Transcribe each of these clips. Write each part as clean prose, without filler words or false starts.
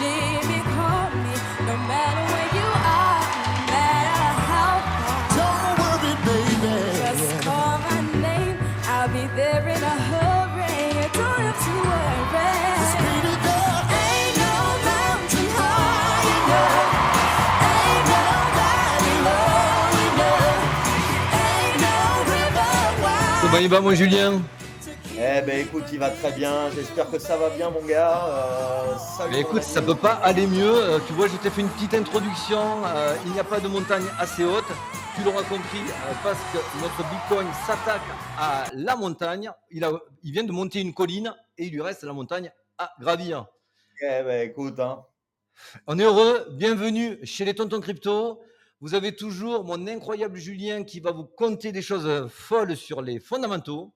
need me, call me. No matter where you are, no matter how far. Don't worry, baby. Just call my name. I'll be there in a hurry. You don't have to worry. This baby girl Ain't no mountain high enough. Ain't no valley low enough. Ain't no river wide. Comment il va, mon Julien? Eh ben écoute, il va très bien. J'espère que ça va bien, mon gars. Salut, Mais mon écoute, ami. ça peut pas aller mieux. Tu vois, je t'ai fait une petite introduction. Il n'y a pas de montagne assez haute. Tu l'auras compris, parce que notre Bitcoin s'attaque à la montagne. Il vient de monter une colline et il lui reste la montagne à gravir. Eh ben écoute, hein. On est heureux. Bienvenue chez les Tontons Crypto. Vous avez toujours mon incroyable Julien qui va vous conter des choses folles sur les fondamentaux.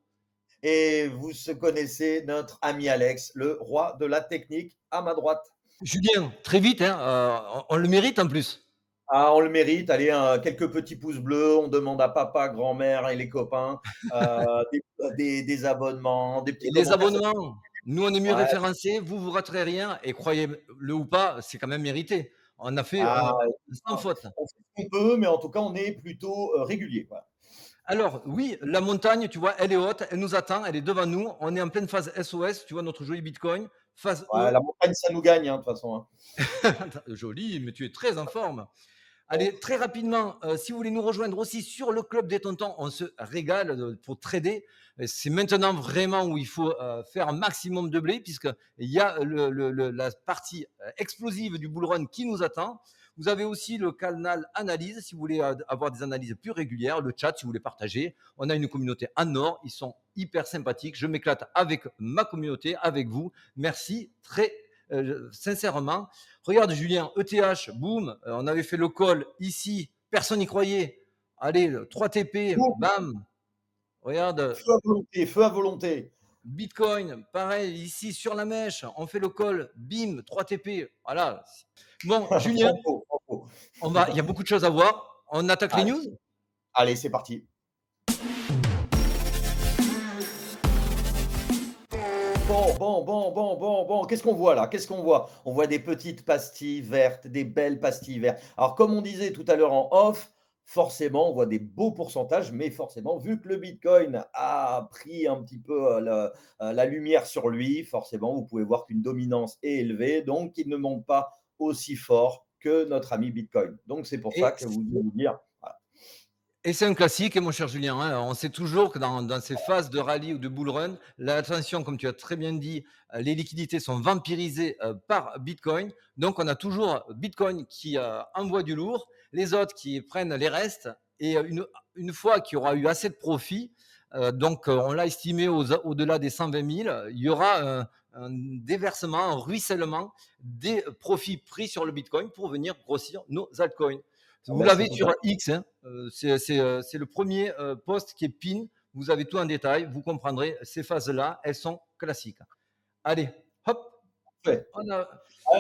Et vous se connaissez notre ami Alex, le roi de la technique, à ma droite. Julien, très vite, hein, on le mérite en plus. Ah, on le mérite. Allez, quelques petits pouces bleus. On demande à papa, grand-mère et les copains des abonnements, des petits Et les commentaires. abonnements, nous on est mieux Ouais. référencés, vous raterez rien et croyez-le ou pas, c'est quand même mérité. On a fait Ah, sans faute. on fait ce qu'on peut, mais en tout cas, on est plutôt régulier, quoi. Alors oui, la montagne, tu vois, elle est haute, elle nous attend, elle est devant nous. On est en pleine phase SOS, tu vois notre joli Bitcoin. Phase Ouais, E, la montagne, ça nous gagne, hein, de toute façon, hein. joli, mais tu es très en forme. Allez, très rapidement, si vous voulez nous rejoindre aussi sur le Club des Tontons, on se régale pour trader. C'est maintenant vraiment où il faut faire un maximum de blé, puisqu'il y a la partie explosive du bull run qui nous attend. Vous avez aussi le canal analyse, si vous voulez avoir des analyses plus régulières, le chat, si vous voulez partager. On a une communauté en or, ils sont hyper sympathiques. Je m'éclate avec ma communauté, avec vous. Merci très sincèrement. Regarde Julien, ETH, boum, on avait fait le call ici, personne n'y croyait. Allez, 3 TP, bam. Regarde, Feu à volonté, feu à volonté. Bitcoin, pareil, ici sur la mèche, on fait le call, bim, 3 TP. Voilà. Bon, Julien, Franco, Franco. il y a beaucoup de choses à voir. On attaque les Allez, news. allez, c'est parti. Bon. Qu'est-ce qu'on voit là? Qu'est-ce qu'on voit? On voit des petites pastilles vertes, des belles pastilles vertes. Alors, comme on disait tout à l'heure en off, forcément, on voit des beaux pourcentages, mais forcément, vu que le Bitcoin a pris un petit peu la lumière sur lui, forcément, vous pouvez voir qu'une dominance est élevée, donc il ne monte pas aussi fort que notre ami Bitcoin. Donc, c'est pour ça Et que vous devez vous dire, voilà. Et c'est un classique, mon cher Julien, hein. On sait toujours que dans ces phases de rallye ou de bull run, l'attention, comme tu as très bien dit, les liquidités sont vampirisées par Bitcoin. Donc, on a toujours Bitcoin qui envoie du lourd, les autres qui prennent les restes. Et une fois qu'il y aura eu assez de profit, donc on l'a estimé au-delà des 120 000, il y aura un déversement, un ruissellement des profits pris sur le Bitcoin pour venir grossir nos altcoins. Ah Vous bah, c'est l'avez tout sur à X, hein. C'est le premier post qui est pin. Vous avez tout en détail. Vous comprendrez. Ces phases-là, elles sont classiques. Allez, hop. fait. On a...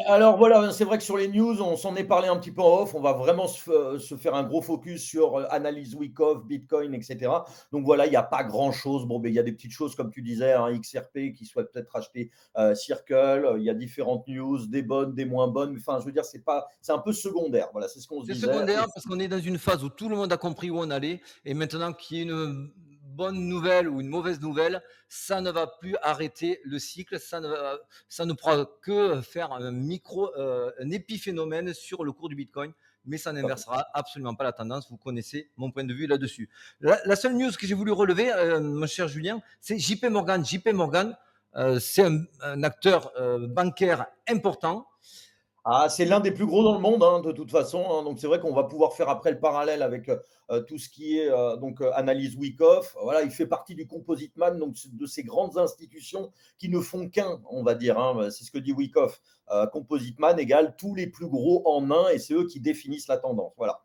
Alors voilà, c'est vrai que sur les news, on s'en est parlé un petit peu en off. On va vraiment se faire un gros focus sur analyse week-off, Bitcoin, etc. Donc voilà, il n'y a pas grand-chose. Bon, ben, il y a des petites choses, comme tu disais, hein, XRP qui souhaite peut-être acheter Circle. Il y a différentes news, des bonnes, des moins bonnes. Enfin, je veux dire, c'est un peu secondaire. Voilà, c'est ce qu'on se C'est disait. secondaire parce qu'on est dans une phase où tout le monde a compris où on allait. Et maintenant qu'il y ait une bonne nouvelle ou une mauvaise nouvelle, ça ne va plus arrêter le cycle. Ça ne pourra que faire un épiphénomène sur le cours du Bitcoin. Mais ça n'inversera absolument pas la tendance. Vous connaissez mon point de vue là-dessus. La seule news que j'ai voulu relever, mon cher Julien, c'est JP Morgan. JP Morgan, c'est un acteur bancaire important. Ah, c'est l'un des plus gros dans le monde, hein, de toute façon, hein. Donc c'est vrai qu'on va pouvoir faire après le parallèle avec tout ce qui est analyse week-off. Voilà, il fait partie du Composite Man, donc de ces grandes institutions qui ne font qu'un, on va dire, hein. C'est ce que dit week-off. Composite Man égale tous les plus gros en un, et c'est eux qui définissent la tendance. Voilà.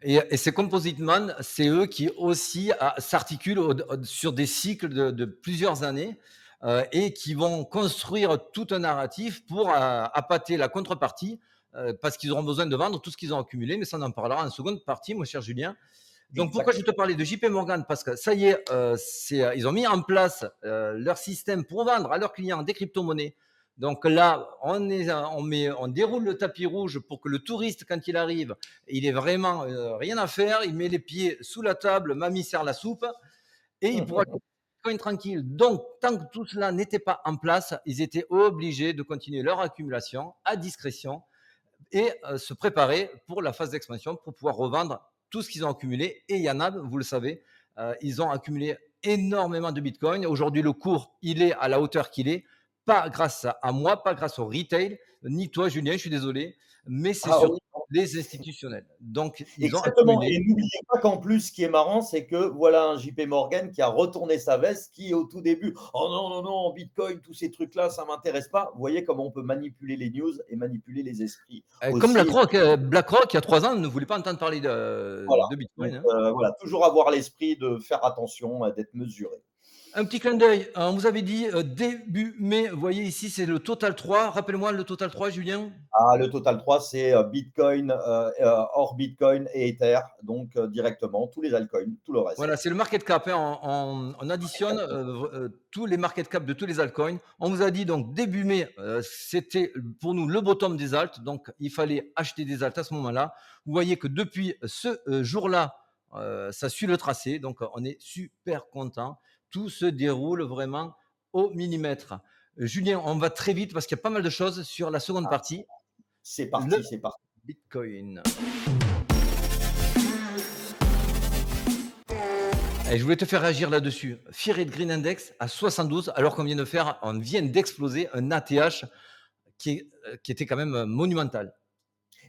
Et ces composite man, c'est eux qui aussi s'articulent sur des cycles de plusieurs années et qui vont construire tout un narratif pour appâter la contrepartie parce qu'ils auront besoin de vendre tout ce qu'ils ont accumulé, mais ça on en parlera en seconde partie, mon cher Julien. Donc pourquoi je te parlais de JP Morgan? Parce que ça y est, ils ont mis en place leur système pour vendre à leurs clients des crypto-monnaies Donc là, on déroule le tapis rouge pour que le touriste, quand il arrive, il ait vraiment rien à faire. Il met les pieds sous la table, mamie sert la soupe et il pourra Bitcoin tranquille. Donc, tant que tout cela n'était pas en place, ils étaient obligés de continuer leur accumulation à discrétion et se préparer pour la phase d'expansion pour pouvoir revendre tout ce qu'ils ont accumulé. Et il y en a, vous le savez, ils ont accumulé énormément de Bitcoin. Aujourd'hui, le cours, il est à la hauteur qu'il est, pas grâce à moi, pas grâce au retail, ni toi, Julien, je suis désolé, mais c'est Ah surtout oui. les institutionnels. Donc, ils ont Exactement. accumulé. Et n'oubliez pas qu'en plus, ce qui est marrant, c'est que voilà un JP Morgan qui a retourné sa veste, qui au tout début, oh non, non, non, Bitcoin, tous ces trucs-là, ça ne m'intéresse pas. Vous voyez comment on peut manipuler les news et manipuler les esprits Comme aussi. BlackRock, il y a 3 ans, ne voulait pas entendre parler Voilà. de Donc Bitcoin, hein. voilà, toujours avoir l'esprit de faire attention, d'être mesuré. Un petit clin d'œil. On vous avait dit début mai. Vous voyez ici, c'est le Total 3. Rappelle-moi le Total 3, Julien. Ah, le Total 3, c'est Bitcoin, hors Bitcoin et Ether, donc directement, tous les altcoins, tout le reste. Voilà, c'est le market cap, hein. On additionne Exactement. tous les market cap de tous les altcoins. On vous a dit donc début mai, c'était pour nous le bottom des alts. Donc, il fallait acheter des alts à ce moment-là. Vous voyez que depuis ce jour-là, ça suit le tracé. Donc, on est super content. Tout se déroule vraiment au millimètre. Julien, on va très vite parce qu'il y a pas mal de choses sur la seconde Ah, partie, c'est le parti, c'est parti. Bitcoin. Et je voulais te faire réagir là-dessus. Fear It Green Index à 72, alors on vient d'exploser un ATH qui était quand même monumental.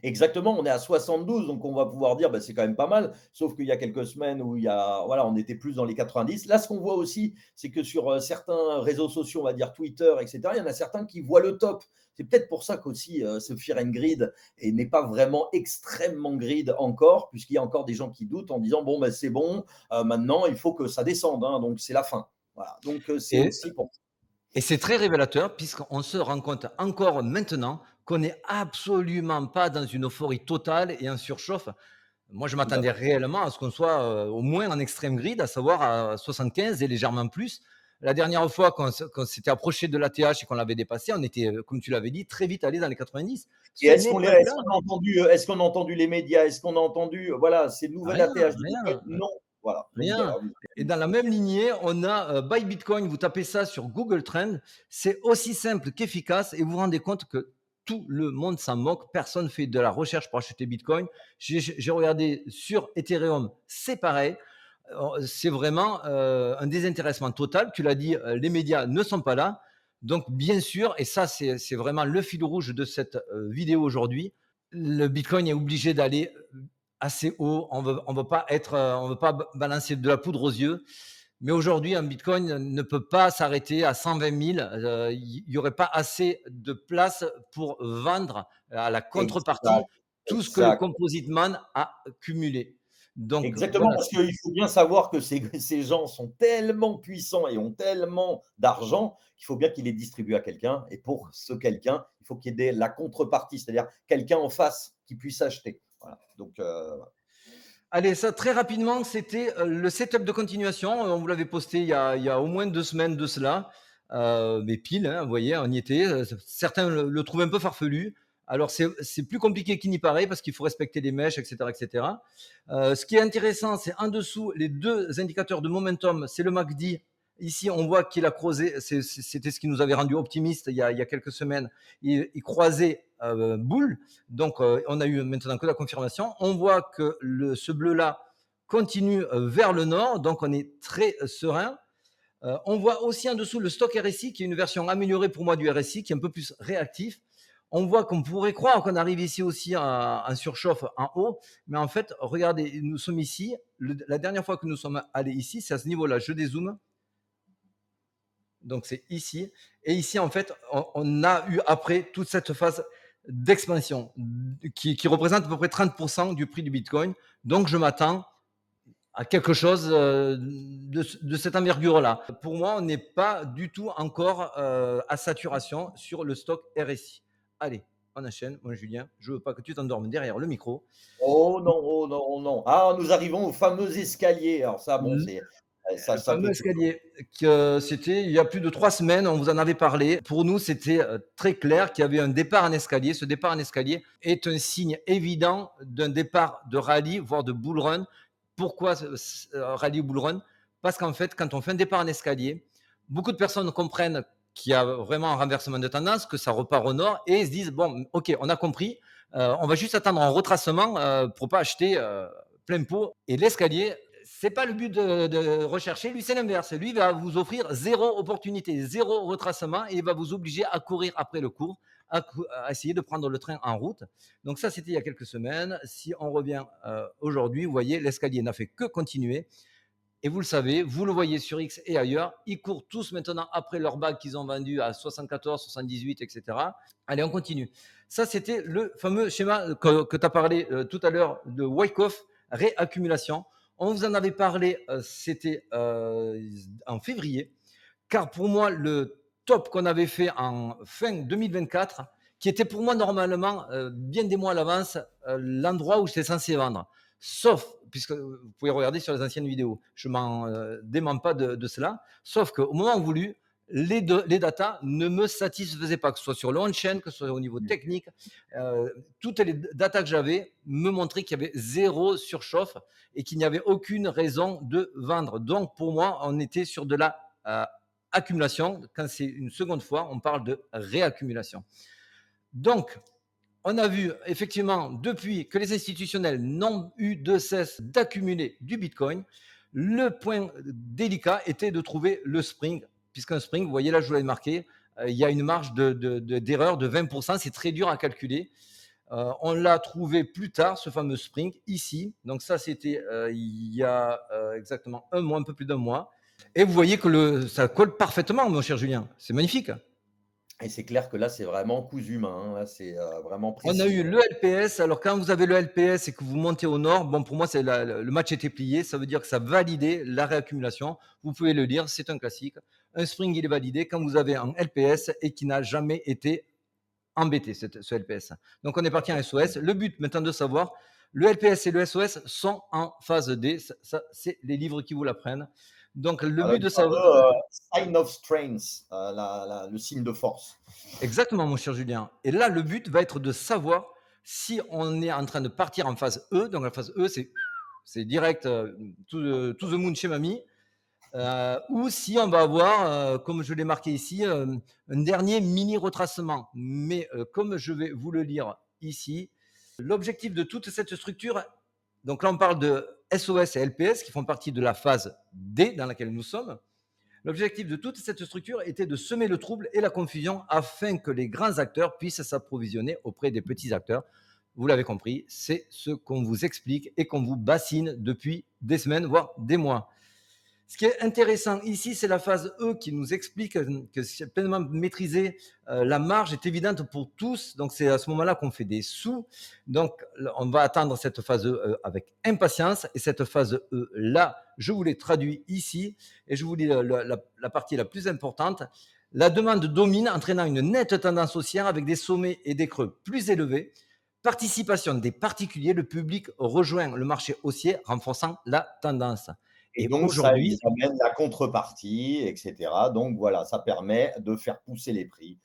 Exactement, on est à 72, donc on va pouvoir dire, bah, c'est quand même pas mal. Sauf qu'il y a quelques semaines où voilà, on était plus dans les 90. Là, ce qu'on voit aussi, c'est que sur certains réseaux sociaux, on va dire Twitter, etc., il y en a certains qui voient le top. C'est peut-être pour ça qu'aussi ce Fear and Greed n'est pas vraiment extrêmement greed encore, puisqu'il y a encore des gens qui doutent en disant, bon, ben, c'est bon, maintenant, il faut que ça descende, hein, donc c'est la fin. Voilà. Donc c'est Et, aussi pour et c'est très révélateur puisqu'on se rend compte encore maintenant qu'on n'est absolument pas dans une euphorie totale et un surchauffe. Moi, je tout à m'attendais fait. réellement à ce qu'on soit au moins en extrême grid, à savoir à 75 et légèrement plus. La dernière fois qu'on s'était approché de l'ATH et qu'on l'avait dépassé, on était, comme tu l'avais dit, très vite allé dans les 90. Et Ce n'est pas le cas. est-ce qu'on a entendu les médias? Est-ce qu'on a entendu, voilà, ces nouvelles Rien, ATH de Bitcoin? rien. Non. Voilà. Donc Rien. Et dans la même lignée, on a Buy Bitcoin. Vous tapez ça sur Google Trends. C'est aussi simple qu'efficace et vous vous rendez compte que tout le monde s'en moque. Personne ne fait de la recherche pour acheter Bitcoin. J'ai regardé sur Ethereum, c'est pareil. C'est vraiment un désintéressement total. Tu l'as dit, les médias ne sont pas là. Donc, bien sûr, et ça, c'est vraiment le fil rouge de cette vidéo aujourd'hui, le Bitcoin est obligé d'aller assez haut. On veut pas être, on veut pas balancer de la poudre aux yeux. Mais aujourd'hui, un Bitcoin ne peut pas s'arrêter à 120 000. Il n'y aurait pas assez de place pour vendre à la exact, contrepartie tout ce que le exact. composite man a cumulé. Donc Exactement, voilà. parce qu'il faut bien savoir que ces gens sont tellement puissants et ont tellement d'argent qu'il faut bien qu'ils les distribuent à quelqu'un et pour ce quelqu'un, il faut qu'il y ait la contrepartie, c'est-à-dire quelqu'un en face qui puisse acheter. Voilà. Donc Allez, ça très rapidement, c'était le setup de continuation. On vous l'avait posté il y a au moins 2 semaines de cela. Mais pile, hein, vous voyez, on y était. Certains le trouvent un peu farfelu. Alors, c'est plus compliqué qu'il n'y paraît parce qu'il faut respecter les mèches, etc. etc. Ce qui est intéressant, c'est en dessous, les deux indicateurs de momentum, c'est le MACD. Ici, on voit qu'il a creusé, c'était ce qui nous avait rendu optimistes il y a quelques semaines. Il croisait boule. Donc, on a eu maintenant que la confirmation. On voit que ce bleu-là continue vers le nord, donc on est très serein. On voit aussi en dessous le stock RSI, qui est une version améliorée pour moi du RSI, qui est un peu plus réactif. On voit qu'on pourrait croire qu'on arrive ici aussi en surchauffe en haut, mais en fait, regardez, nous sommes ici. La dernière fois que nous sommes allés ici, c'est à ce niveau-là. Je dézoome. Donc c'est ici. Et ici, en fait, on a eu après toute cette phase d'expansion qui représente à peu près 30% du prix du Bitcoin. Donc je m'attends à quelque chose de cette envergure-là. Pour moi, on n'est pas du tout encore à saturation sur le stock RSI. Allez, on enchaîne, mon Julien. Je ne veux pas que tu t'endormes derrière le micro. oh non, oh non, oh non. Ah, nous arrivons au fameux escalier. Alors ça, bon, L- c'est Ça, Le ça fameux peut tout changer. escalier, que c'était il y a plus de 3 semaines, on vous en avait parlé. Pour nous, c'était, très clair qu'il y avait un départ en escalier. Ce départ en escalier est un signe évident d'un départ de rallye, voire de bull run. Pourquoi rallye ou bull run? Parce qu'en fait, quand on fait un départ en escalier, beaucoup de personnes comprennent qu'il y a vraiment un renversement de tendance, que ça repart au nord et ils se disent: «Bon, OK, on a compris, on va juste attendre un retracement, pour pas acheter, plein pot» et l'escalier, c'est pas le but de rechercher. Lui, c'est l'inverse. Lui, il va vous offrir zéro opportunité, zéro retracement et il va vous obliger à courir après le cours, à essayer de prendre le train en route. Donc ça, c'était il y a quelques semaines. Si on revient aujourd'hui, vous voyez, l'escalier n'a fait que continuer. Et vous le savez, vous le voyez sur X et ailleurs, ils courent tous maintenant après leur bague qu'ils ont vendu à 74, 78, etc. Allez, on continue. Ça, c'était le fameux schéma que tu as parlé tout à l'heure de Wyckoff, réaccumulation. On vous en avait parlé, c'était en février, car pour moi, le top qu'on avait fait en fin 2024, qui était pour moi normalement, bien des mois à l'avance, l'endroit où j'étais censé vendre. Sauf, puisque vous pouvez regarder sur les anciennes vidéos, je m'en dément pas de cela, sauf qu'au moment voulu, les datas ne me satisfaisaient pas, que ce soit sur le on-chain, que ce soit au niveau technique. Toutes les datas que j'avais me montraient qu'il y avait zéro surchauffe et qu'il n'y avait aucune raison de vendre. Donc pour moi, on était sur de la accumulation. Quand c'est une seconde fois, on parle de réaccumulation. Donc, on a vu effectivement, depuis que les institutionnels n'ont eu de cesse d'accumuler du Bitcoin, le point délicat était de trouver le spring, puisqu'un spring, vous voyez là, je vous l'avais marqué, il y a une marge d'erreur de 20%, c'est très dur à calculer. On l'a trouvé plus tard, ce fameux spring, ici. Donc ça, c'était il y a exactement un mois, un peu plus d'un mois. Et vous voyez que ça colle parfaitement, mon cher Julien. C'est magnifique. Et c'est clair que là, c'est vraiment cousu main, hein. Là, c'est, vraiment On a précis. eu le LPS. Alors, quand vous avez le LPS et que vous montez au nord, bon, pour moi, le match était plié. Ça veut dire que ça validait la réaccumulation. Vous pouvez le lire, c'est un classique. Un spring, il est validé quand vous avez un LPS et qui n'a jamais été embêté, ce LPS. Donc, on est parti en SOS. Le but maintenant de savoir, le LPS et le SOS sont en phase D. Ça, c'est les livres qui vous l'apprennent. Donc, le Voilà, but le de savoir. fameux, sign of strength, le signe de force. Exactement, mon cher Julien. Et là, le but va être de savoir si on est en train de partir en phase E. Donc, la phase E, c'est direct to the moon chez mamie. Ou si on va avoir, comme je l'ai marqué ici, un dernier mini retracement. Mais comme je vais vous le lire ici, l'objectif de toute cette structure, donc là on parle de SOS et LPS qui font partie de la phase D dans laquelle nous sommes. L'objectif de toute cette structure était de semer le trouble et la confusion afin que les grands acteurs puissent s'approvisionner auprès des petits acteurs. Vous l'avez compris, c'est ce qu'on vous explique et qu'on vous bassine depuis des semaines, voire des mois. Ce qui est intéressant ici, c'est la phase E qui nous explique que c'est pleinement maîtrisé, la marge est évidente pour tous. Donc, c'est à ce moment-là qu'on fait des sous. Donc, on va attendre cette phase E avec impatience. Et cette phase E-là, je vous l'ai traduit ici. Et je vous lis la partie la plus importante. La demande domine, entraînant une nette tendance haussière avec des sommets et des creux plus élevés. Participation des particuliers, le public rejoint le marché haussier, renforçant la tendance. Et Et donc ça aujourd'hui, ils amènent la contrepartie et cetera. Donc voilà, ça permet de faire pousser les prix,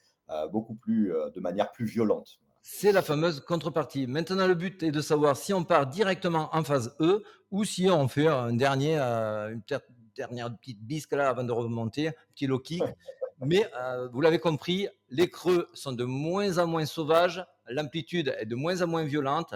beaucoup plus, de manière plus violente. c'est la fameuse contrepartie. Maintenant, le but est de savoir si on part directement en phase E ou si on fait une dernière petite bisque là avant de remonter, un petit low kick. Mais vous l'avez compris, les creux sont de moins en moins sauvages, l'amplitude est de moins en moins violente.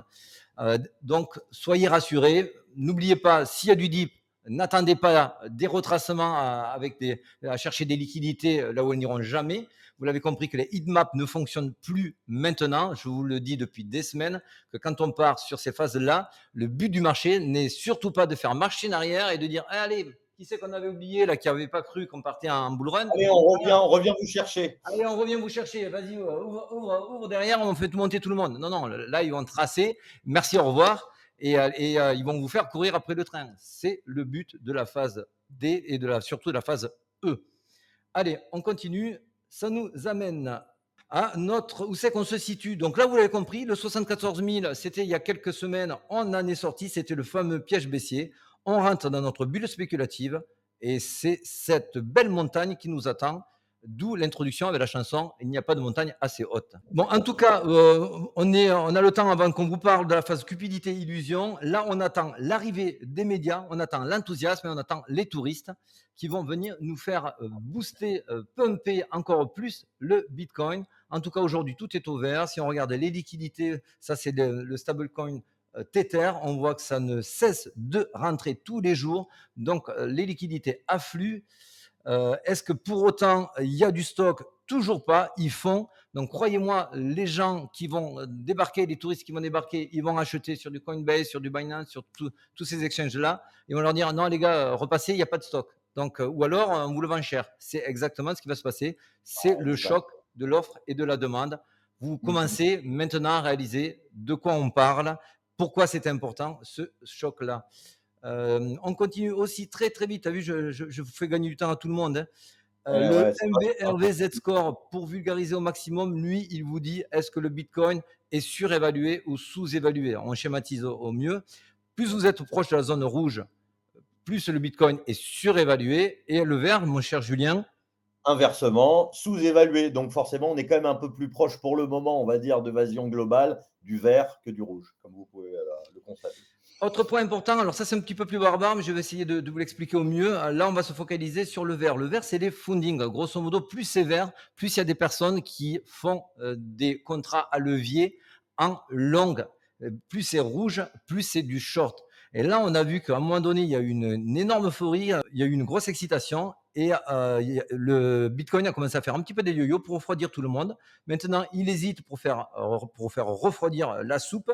Donc, soyez rassurés. N'oubliez pas, s'il y a du dip, n'attendez pas des retracements à chercher des liquidités là où elles n'iront jamais. Vous l'avez compris que les heatmaps ne fonctionnent plus maintenant. Je vous le dis depuis des semaines que quand on part sur ces phases-là, le but du marché n'est surtout pas de faire marche en arrière et de dire allez, qui c'est qu'on avait oublié là, qui n'avait pas cru qu'on partait en bull run. Allez, on revient vous chercher. Allez, on revient vous chercher. Vas-y, ouvre derrière, on fait monter tout le monde. Non, non, là, ils vont tracer. Merci, au revoir. Et ils vont vous faire courir après le train. C'est le but de la phase D et surtout de la phase E. Allez, on continue. Ça nous amène à où c'est qu'on se situe. Donc là, vous l'avez compris, le 74 000, c'était il y a quelques semaines. On en est sorti. C'était le fameux piège baissier. On rentre dans notre bulle spéculative Et c'est cette belle montagne qui nous attend, d'où l'introduction avec la chanson Il n'y a pas de montagne assez haute. Bon, en tout cas, on a le temps avant qu'on vous parle de la phase cupidité illusion. Là, on attend l'arrivée des médias, on attend l'enthousiasme et on attend les touristes qui vont venir nous faire booster, pumper encore plus le Bitcoin. En tout cas, aujourd'hui, tout est au vert. Si on regarde les liquidités, ça c'est le stablecoin Tether, on voit que ça ne cesse de rentrer tous les jours. Donc, les liquidités affluent. Est-ce que pour autant, il y a du stock? Toujours pas. Ils font. Donc, croyez-moi, les gens qui vont débarquer, les touristes qui vont débarquer, ils vont acheter sur du Coinbase, sur du Binance, sur tous ces exchanges-là. Ils vont leur dire non, les gars, repassez, il n'y a pas de stock. Donc, ou alors, on vous le vend cher. C'est exactement ce qui va se passer. C'est le choc de l'offre et de la demande. Vous commencez maintenant à réaliser de quoi on parle, pourquoi c'est important, ce choc-là. On continue aussi très très vite. Tu as vu, je vous fais gagner du temps à tout le monde. Le MBRV Score, pour vulgariser au maximum, lui, il vous dit est-ce que le Bitcoin est surévalué ou sous-évalué. On schématise au mieux. Plus vous êtes proche de la zone rouge, plus le Bitcoin est surévalué. Et le vert, mon cher Julien, inversement, sous-évalué. Donc forcément, on est quand même un peu plus proche pour le moment, on va dire, de vision globale du vert que du rouge, comme vous pouvez le constater. autre point important, alors ça c'est un petit peu plus barbare, mais je vais essayer de vous l'expliquer au mieux. Là, on va se focaliser sur le vert. Le vert, c'est les fundings. Grosso modo, plus c'est vert, plus il y a des personnes qui font des contrats à levier en longue. Plus c'est rouge, plus c'est du short. Et là, on a vu qu'à un moment donné, il y a eu une énorme euphorie, il y a eu une grosse excitation et le Bitcoin a commencé à faire un petit peu des yo-yo pour refroidir tout le monde. Maintenant, il hésite pour faire refroidir la soupe.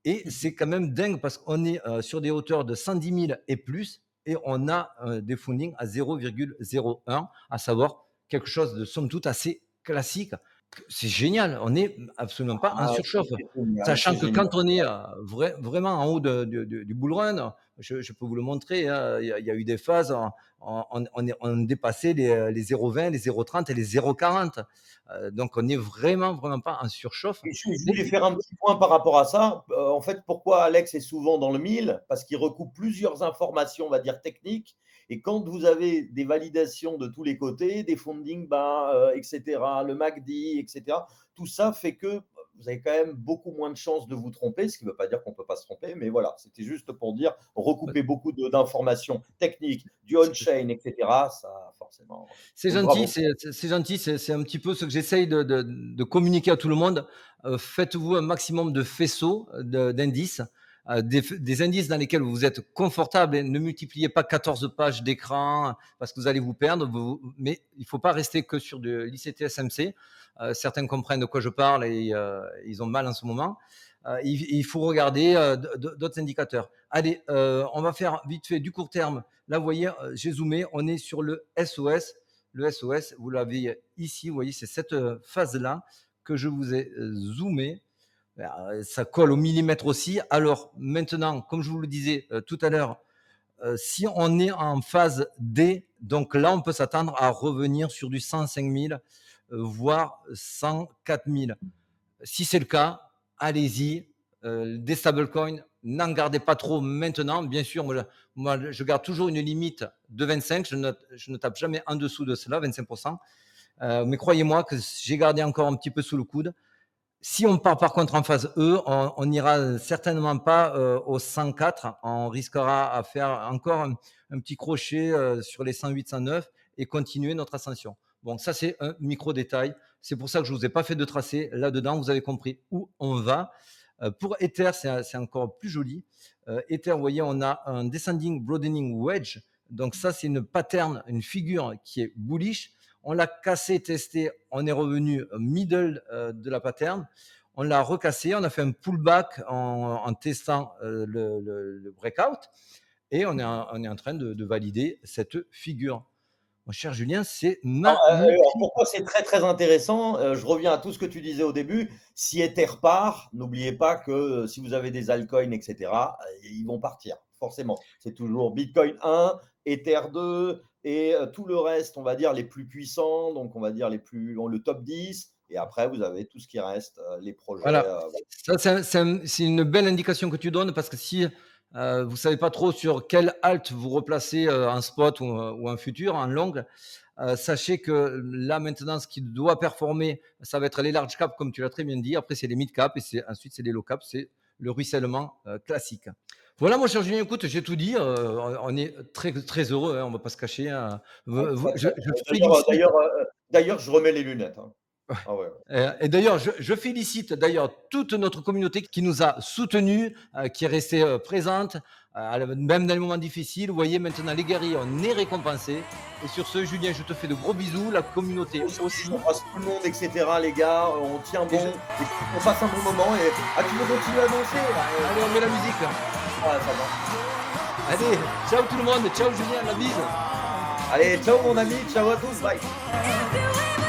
Et c'est quand même dingue parce qu'on est sur des hauteurs de 110 000 et plus et on a des fundings à 0,01, à savoir quelque chose de somme toute assez classique. C'est génial, on n'est absolument pas en surchauffe. Sachant que quand on est vraiment en haut du bull run, je peux vous le montrer, hein, il y a eu des phases, on dépassait les 0,20, les 0,30 et les 0,40. Donc on n'est vraiment pas en surchauffe. Je voulais faire un petit point par rapport à ça. En fait, pourquoi Alex est souvent dans le mille? Parce qu'il recoupe plusieurs informations, on va dire techniques. Et quand vous avez des validations de tous les côtés, des funding bas, etc., le MACD, etc., tout ça fait que vous avez quand même beaucoup moins de chances de vous tromper, ce qui ne veut pas dire qu'on ne peut pas se tromper, mais voilà, c'était juste pour dire, recouper beaucoup d'informations techniques, du on-chain, etc., ça forcément. C'est Donc, gentil, bravo. c'est gentil, c'est un petit peu ce que j'essaye de communiquer à tout le monde. Faites-vous un maximum de faisceaux d'indices, des indices dans lesquels vous êtes confortable. Et ne multipliez pas 14 pages d'écran parce que vous allez vous perdre. Mais il ne faut pas rester que sur de l'ICT-SMC. Certains comprennent de quoi je parle et ils ont mal en ce moment. Il faut regarder d'autres indicateurs. Allez, on va faire vite fait du court terme. Là, vous voyez, j'ai zoomé, on est sur le SOS. Le SOS, vous l'avez ici, vous voyez, c'est cette phase-là que je vous ai zoomé. Ça colle au millimètre aussi. Alors maintenant, comme je vous le disais tout à l'heure, si on est en phase D, donc là, on peut s'attendre à revenir sur du 105 000, voire 104 000. Si c'est le cas, allez-y. Des stablecoins, n'en gardez pas trop maintenant. Bien sûr, moi, je garde toujours une limite de 25. Je ne tape jamais en dessous de cela, 25%. Mais croyez-moi que j'ai gardé encore un petit peu sous le coude. Si on part par contre en phase E, on n'ira certainement pas au 104. On risquera à faire encore un petit crochet sur les 108, 109 et continuer notre ascension. Bon, ça c'est un micro détail. C'est pour ça que je ne vous ai pas fait de tracé. Là-dedans, vous avez compris où on va. Pour Ether, c'est encore plus joli. Ether, vous voyez, on a un descending broadening wedge. Donc ça, c'est une pattern, une figure qui est bullish. On l'a cassé, testé, on est revenu middle de la pattern. On l'a recassé, on a fait un pullback en testant le breakout et on est en train de valider cette figure. Mon cher Julien, c'est magnifique. Pourquoi c'est très, très intéressant? Je reviens à tout ce que tu disais au début. Si Ether part, n'oubliez pas que si vous avez des altcoins, et cetera, ils vont partir, forcément. C'est toujours Bitcoin 1, Ether 2 et tout le reste, on va dire les plus puissants, donc on va dire le top 10 et après vous avez tout ce qui reste, les projets, Voilà. Ça, c'est une belle indication que tu donnes parce que si vous ne savez pas trop sur quelle halte vous replacer en spot ou en futur, en longue. Sachez que là, maintenant, ce qui doit performer, ça va être les large caps, comme tu l'as très bien dit. Après, c'est les mid caps et ensuite, c'est les low caps. C'est le ruissellement classique. Voilà, mon cher Julien, écoute, j'ai tout dit. On est très, très heureux, hein, on ne va pas se cacher, hein. Ah, très, très, Je d'ailleurs, félicite. d'ailleurs, je remets les lunettes, hein. Ah ouais. Et d'ailleurs, je félicite d'ailleurs toute notre communauté qui nous a soutenus, qui est restée présente, même dans les moments difficiles. Vous voyez, maintenant, les guerriers, on est récompensés. Et sur ce, Julien, je te fais de gros bisous, la communauté aussi. J'embrasse tout le monde, etc. Les gars, on tient bon, Et et on passe un bon moment. Et tu veux continuer à danser là? allez, on met la musique. Ah, ça va. Allez, ciao tout le monde, ciao Julien, la bise. Allez, ciao mon ami, ciao à tous, bye. If you ever